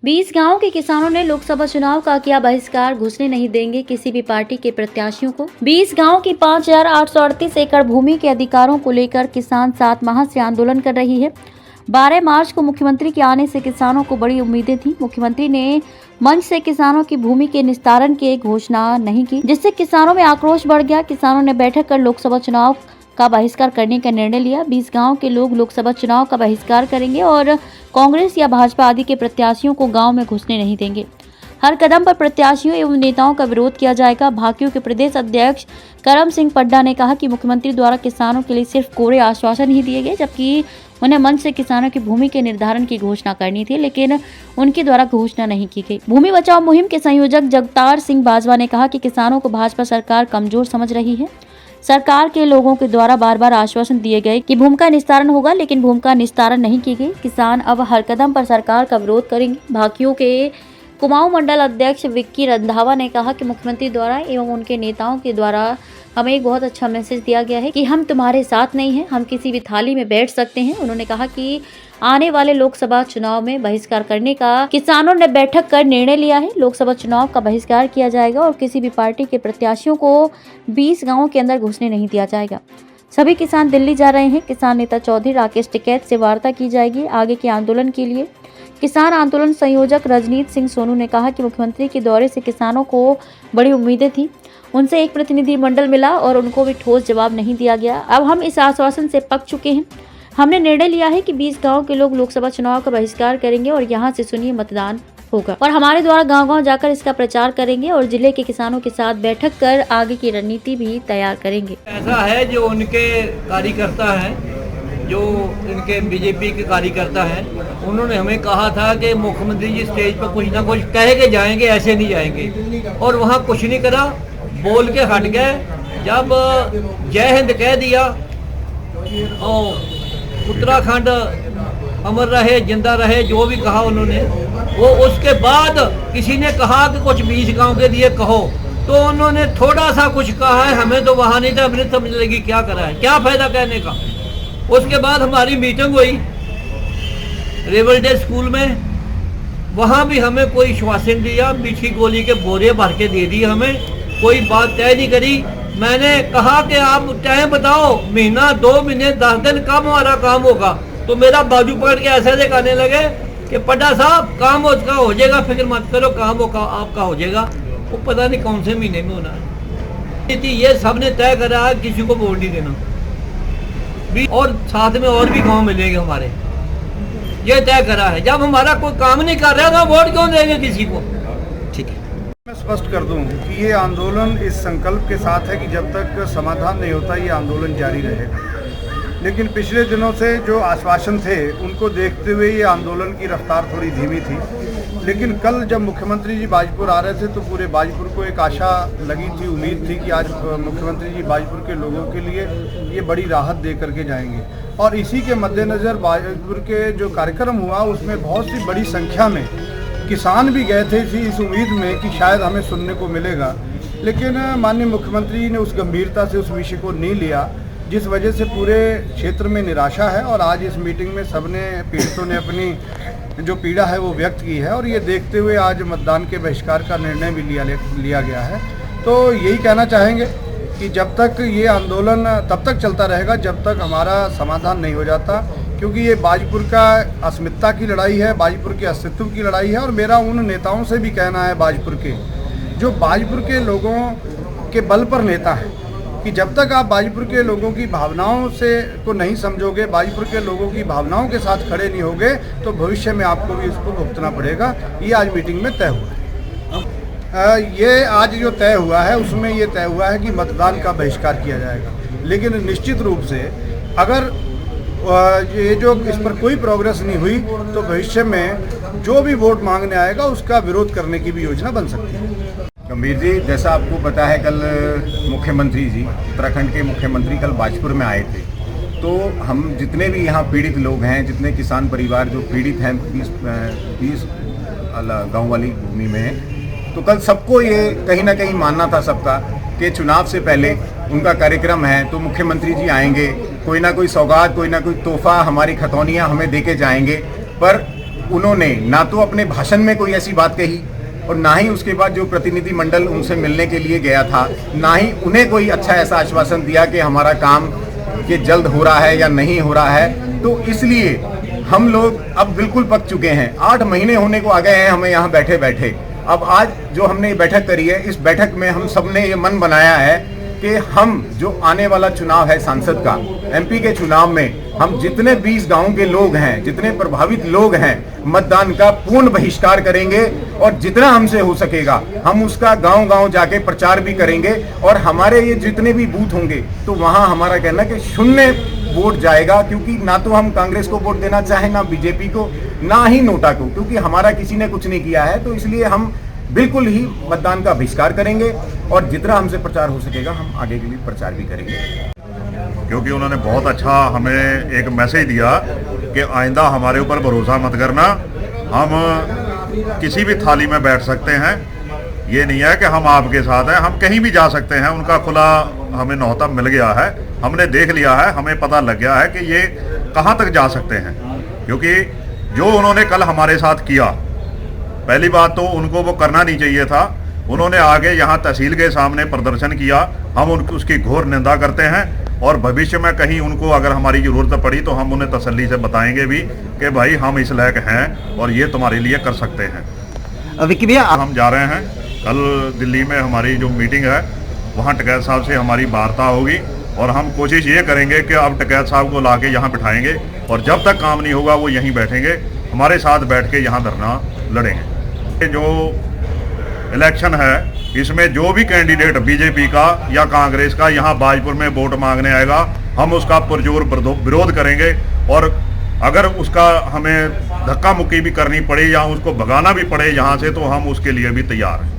20 गांवों के किसानों ने लोकसभा चुनाव का किया बहिष्कार, घुसने नहीं देंगे किसी भी पार्टी के प्रत्याशियों को। 20 गांवों की 5,838 एकड़ भूमि के अधिकारों को लेकर किसान 7 माह से आंदोलन कर रही है। 12 मार्च को मुख्यमंत्री के आने से किसानों को बड़ी उम्मीदें थी। मुख्यमंत्री ने मंच से किसानों की भूमि के निस्तारण की घोषणा नहीं की, जिससे किसानों में आक्रोश बढ़ गया। किसानों ने बैठक कर लोकसभा चुनाव का बहिष्कार करने का निर्णय लिया। 20 गांव के लोग लोकसभा चुनाव का बहिष्कार करेंगे और कांग्रेस या भाजपा आदि के प्रत्याशियों को गांव में घुसने नहीं देंगे। हर कदम पर प्रत्याशियों एवं नेताओं का विरोध किया जाएगा। भाकियू के प्रदेश अध्यक्ष करम सिंह पड्डा ने कहा कि मुख्यमंत्री द्वारा किसानों के लिए सिर्फ कोरे आश्वासन ही दिए गए, जबकि उन्हें मंच से किसानों की भूमि के निर्धारण की घोषणा करनी थी, लेकिन उनके द्वारा घोषणा नहीं की गई। भूमि बचाओ मुहिम के संयोजक जगतार सिंह बाजवा ने कहा कि किसानों को भाजपा सरकार कमजोर समझ रही है। सरकार के लोगों के द्वारा बार बार आश्वासन दिए गए कि भूमि का निस्तारण होगा, लेकिन भूमि का निस्तारण नहीं की गई। किसान अब हर कदम पर सरकार का विरोध करेंगे। भाकियू के कुमाऊं मंडल अध्यक्ष विक्की रंधावा ने कहा कि मुख्यमंत्री द्वारा एवं उनके नेताओं के द्वारा हमें एक बहुत अच्छा मैसेज दिया गया है कि हम तुम्हारे साथ नहीं हैं, हम किसी भी थाली में बैठ सकते हैं। उन्होंने कहा कि आने वाले लोकसभा चुनाव में बहिष्कार करने का किसानों ने बैठक कर निर्णय लिया है। लोकसभा चुनाव का बहिष्कार किया जाएगा और किसी भी पार्टी के प्रत्याशियों को 20 गांवों के अंदर घुसने नहीं दिया जाएगा। सभी किसान दिल्ली जा रहे हैं। किसान नेता चौधरी राकेश टिकैत से वार्ता की जाएगी आगे के आंदोलन के लिए। किसान आंदोलन संयोजक रजनीत सिंह सोनू ने कहा कि मुख्यमंत्री के दौरे से किसानों को बड़ी उम्मीदें थी। उनसे एक प्रतिनिधि मंडल मिला और उनको भी ठोस जवाब नहीं दिया गया। अब हम इस आश्वासन से पक चुके हैं। हमने निर्णय लिया है कि 20 गांव के लोग लोकसभा चुनाव का बहिष्कार करेंगे और यहां से सुनिए मतदान होगा और हमारे द्वारा गांव-गांव जाकर इसका प्रचार करेंगे और जिले के किसानों के साथ बैठक कर आगे की रणनीति भी तैयार करेंगे। ऐसा है जो उनके कार्यकर्ता हैं, जो इनके बीजेपी के कार्यकर्ता हैं, उन्होंने हमें कहा था कि मुख्यमंत्री जी स्टेज पर कुछ ना कुछ कह के जाएंगे, ऐसे नहीं जाएंगे, और वहाँ कुछ नहीं करा, बोल के हट गए। जब जय हिंद कह दिया और उत्तराखंड अमर रहे, जिंदा रहे, जो भी कहा उन्होंने, वो उसके बाद किसी ने कहा कि कुछ 20 गांव के लिए कहो, तो उन्होंने थोड़ा सा कुछ कहा है। हमें तो वहाँ नहीं था, हमें समझ लगी क्या करा है, क्या फायदा कहने का। उसके बाद हमारी मीटिंग हुई रेवल डे स्कूल में, वहाँ भी हमें कोई आश्वासन दिया, मीठी गोली के बोरे भर के दे दिए, हमें कोई बात तय नहीं करी। मैंने कहा कि आप टाइम बताओ, महीना 2 महीने 10 दिन कब हमारा काम होगा, तो मेरा बाजू पकड़ के ऐसे कहने लगे कि पड्डा साहब काम उसका हो जाएगा, फिक्र मत करो, काम होगा आपका हो जाएगा। वो पता नहीं कौन से महीने में होना है। ये सबने तय करा है किसी को वोट नहीं देना, और साथ में और भी गांव मिलेंगे हमारे, ये तय करा है। जब हमारा कोई काम नहीं कर रहा तो वोट क्यों देंगे किसी को। ठीक है, मैं स्पष्ट कर दूं कि ये आंदोलन इस संकल्प के साथ है कि जब तक समाधान नहीं होता ये आंदोलन जारी रहेगा। लेकिन पिछले दिनों से जो आश्वासन थे उनको देखते हुए ये आंदोलन की रफ्तार थोड़ी धीमी थी। लेकिन कल जब मुख्यमंत्री जी बाजपुर आ रहे थे तो पूरे बाजपुर को एक आशा लगी थी, उम्मीद थी कि आज मुख्यमंत्री जी बाजपुर के लोगों के लिए ये बड़ी राहत दे करके जाएंगे। और इसी के मद्देनज़र बाजपुर के जो कार्यक्रम हुआ उसमें बहुत सी बड़ी संख्या में किसान भी गए थे इस उम्मीद में कि शायद हमें सुनने को मिलेगा। लेकिन माननीय मुख्यमंत्री जी ने उस गंभीरता से उस विषय को नहीं लिया, जिस वजह से पूरे क्षेत्र में निराशा है। और आज इस मीटिंग में सबने पीड़ितों ने अपनी जो पीड़ा है वो व्यक्त की है, और ये देखते हुए आज मतदान के बहिष्कार का निर्णय भी लिया गया है। तो यही कहना चाहेंगे कि जब तक ये आंदोलन तब तक चलता रहेगा जब तक हमारा समाधान नहीं हो जाता, क्योंकि ये बाजपुर का अस्मिता की लड़ाई है, बाजपुर के अस्तित्व की लड़ाई है। और मेरा उन नेताओं से भी कहना है बाजपुर के, जो बाजपुर के लोगों के बल पर नेता हैं, कि जब तक आप बाजपुर के लोगों की भावनाओं से को नहीं समझोगे, बाजपुर के लोगों की भावनाओं के साथ खड़े नहीं होगे, तो भविष्य में आपको भी इसको भुगतना पड़ेगा। ये आज मीटिंग में तय हुआ है। ये आज जो तय हुआ है उसमें ये तय हुआ है कि मतदान का बहिष्कार किया जाएगा। लेकिन निश्चित रूप से अगर ये जो इस पर कोई प्रोग्रेस नहीं हुई तो भविष्य में जो भी वोट मांगने आएगा उसका विरोध करने की भी योजना बन सकती है। गंभीर जी, जैसा आपको पता है कल मुख्यमंत्री जी, उत्तराखंड के मुख्यमंत्री कल बाजपुर में आए थे, तो हम जितने भी यहाँ पीड़ित लोग हैं, जितने किसान परिवार जो पीड़ित हैं 20 गाँव वाली भूमि में, तो कल सबको ये कहीं ना कहीं मानना था सबका कि चुनाव से पहले उनका कार्यक्रम है तो मुख्यमंत्री जी आएंगे, कोई ना कोई सौगात, कोई ना कोई तोहफा, हमारी खतौनियाँ हमें दे के जाएंगे। पर उन्होंने ना तो अपने भाषण में कोई ऐसी बात कही और ना ही उसके बाद जो प्रतिनिधि मंडल उनसे मिलने के लिए गया था, ना ही उन्हें कोई अच्छा ऐसा आश्वासन दिया कि हमारा काम ये जल्द हो रहा है या नहीं हो रहा है। तो इसलिए हम लोग अब बिल्कुल पक चुके हैं। 8 महीने होने को आ गए हैं हमें यहाँ बैठे बैठे। अब आज जो हमने ये बैठक करी है, इस बैठक में हम सब ने ये मन बनाया है कि हम जो आने वाला चुनाव है सांसद का, एमपी के चुनाव में हम जितने 20 गांव के लोग हैं, जितने प्रभावित लोग हैं, मतदान का पूर्ण बहिष्कार करेंगे और जितना हमसे हो सकेगा हम उसका गांव-गांव जाके प्रचार भी करेंगे। और हमारे ये जितने भी बूथ होंगे तो वहां हमारा कहना कि शून्य वोट जाएगा, क्योंकि ना तो हम कांग्रेस को वोट देना चाहें, ना बीजेपी को, ना ही नोटा को, क्योंकि हमारा किसी ने कुछ नहीं किया है। तो इसलिए हम बिल्कुल ही मतदान का बहिष्कार करेंगे और जितना हमसे प्रचार हो सकेगा हम आगे के लिए प्रचार भी करेंगे। क्योंकि उन्होंने बहुत अच्छा हमें एक मैसेज दिया कि आइंदा हमारे ऊपर भरोसा मत करना, हम किसी भी थाली में बैठ सकते हैं, ये नहीं है कि हम आपके साथ हैं, हम कहीं भी जा सकते हैं। उनका खुला हमें न्योता मिल गया है, हमने देख लिया है, हमें पता लग गया है कि ये कहाँ तक जा सकते हैं। क्योंकि जो उन्होंने कल हमारे साथ किया, पहली बात तो उनको वो करना नहीं चाहिए था। उन्होंने आगे यहाँ तहसील के सामने प्रदर्शन किया, हम उसकी घोर निंदा करते हैं और भविष्य में कहीं उनको अगर हमारी ज़रूरत पड़ी तो हम उन्हें तसल्ली से बताएंगे भी कि भाई हम इस लायक हैं और ये तुम्हारे लिए कर सकते हैं। विक्की भैया, हम जा रहे हैं कल दिल्ली में, हमारी जो मीटिंग है वहाँ टिकैत साहब से हमारी वार्ता होगी और हम कोशिश ये करेंगे कि अब टिकैत साहब को ला के यहाँ बिठाएंगे और जब तक काम नहीं होगा वो यहीं बैठेंगे, हमारे साथ बैठ के यहाँ धरना लड़ेंगे। जो इलेक्शन है इसमें जो भी कैंडिडेट बीजेपी का या कांग्रेस का यहाँ बाजपुर में वोट मांगने आएगा, हम उसका पुरजोर विरोध करेंगे और अगर उसका हमें धक्का मुक्की भी करनी पड़े या उसको भगाना भी पड़े यहाँ से, तो हम उसके लिए भी तैयार हैं।